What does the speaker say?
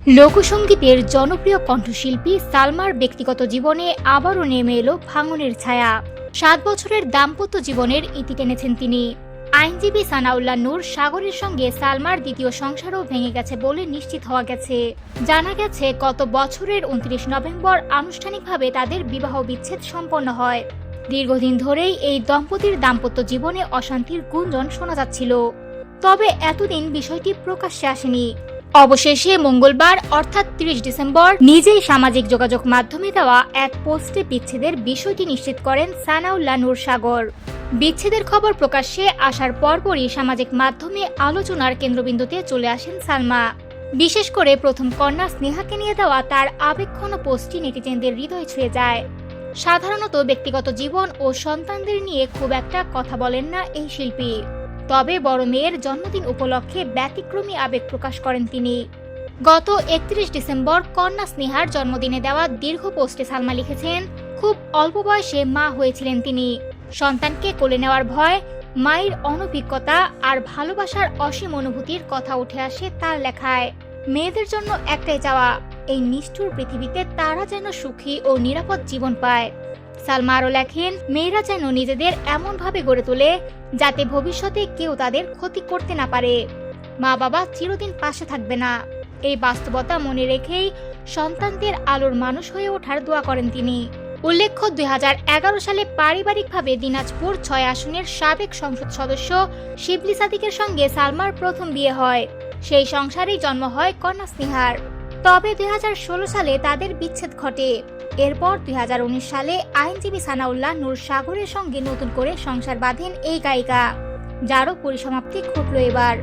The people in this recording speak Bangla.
লোকসঙ্গীতের জনপ্রিয় কণ্ঠশিল্পী সালমার ব্যক্তিগত জীবনে আবারও নেমে এলো ভাঙনের ছায়া। ৭ বছরের দাম্পত্য জীবনের ইতি টেনেছেন তিনি। আইনজীবী সানাউল্লাহ নূর সাগরের সঙ্গে সালমার দ্বিতীয় সংসারও ভেঙে গেছে বলে নিশ্চিত হওয়া গেছে। জানা গেছে গত বছরের ২৯ নভেম্বর আনুষ্ঠানিকভাবে তাদের বিবাহ বিচ্ছেদ সম্পন্ন হয়। দীর্ঘদিন ধরেই এই দম্পতির দাম্পত্য জীবনে অশান্তির গুঞ্জন শোনা যাচ্ছিল, তবে এতদিন বিষয়টি প্রকাশ্যে আসেনি। অবশেষে মঙ্গলবার অর্থাৎ ৩০ ডিসেম্বর নিজেই সামাজিক যোগাযোগ মাধ্যমে দেওয়া এক পোস্টে বিচ্ছেদের বিষয়টি নিশ্চিত করেন সানাউল্লাহ নূর সাগর। বিচ্ছেদের খবর প্রকাশ্যে আসার পরপরই সামাজিক মাধ্যমে আলোচনার কেন্দ্রবিন্দুতে চলে আসেন সালমা। বিশেষ করে প্রথম কন্যা স্নেহাকে নিয়ে দেওয়া তার আবেগঘন পোস্টটি নেটিজেনদের হৃদয় ছুঁয়ে যায়। সাধারণত ব্যক্তিগত জীবন ও সন্তানদের নিয়ে খুব একটা কথা বলেন না এই শিল্পী, তবে বড় মেয়ের জন্মদিন উপলক্ষে ব্যতিক্রমী আবেগ প্রকাশ করেন তিনি। গত ৩১ ডিসেম্বর কন্যা স্নেহার জন্মদিনে দেওয়া দীর্ঘ পোস্টে সালমা লিখেছেন, খুব অল্প বয়সে মা হয়েছিলেন তিনি। সন্তানকে কোলে নেওয়ার ভয়, মায়ের অনভিজ্ঞতা আর ভালোবাসার অসীম অনুভূতির কথা উঠে আসে তার লেখায়। মেয়েদের জন্য একটাই চাওয়া, এই নিষ্ঠুর পৃথিবীতে তারা যেন সুখী ও নিরাপদ জীবন পায়। সালমা আরও লেখেন, মেয়েরা যেন নিজেদের এমনভাবে গড়ে তোলে যাতে ভবিষ্যতে কেউ তাদের ক্ষতি করতে না পারে। মা বাবা চিরদিন পাশে থাকবে না, এই বাস্তবতা মনে রেখেই সন্তানদের আলোর মানুষ হয়ে ওঠার দোয়া করেন তিনি। উল্লেখ্য, ২০১১ সালে পারিবারিকভাবে দিনাজপুর ৬ আসনের সাবেক সংসদ সদস্য শিবলি সাদিকের সঙ্গে সালমার প্রথম বিয়ে হয়। সেই সংসারেই জন্ম হয় কন্যা স্নেহার। তবে ২০১৬ সালে তাদের বিচ্ছেদ ঘটে। এরপর ২০১৯ সালে আইনজীবী সানাউল্লাহ নূর সাগরের সঙ্গে নতুন করে সংসার বাঁধেন এই গায়িকা, যারও পরিসমাপ্তি ঘটল এবার।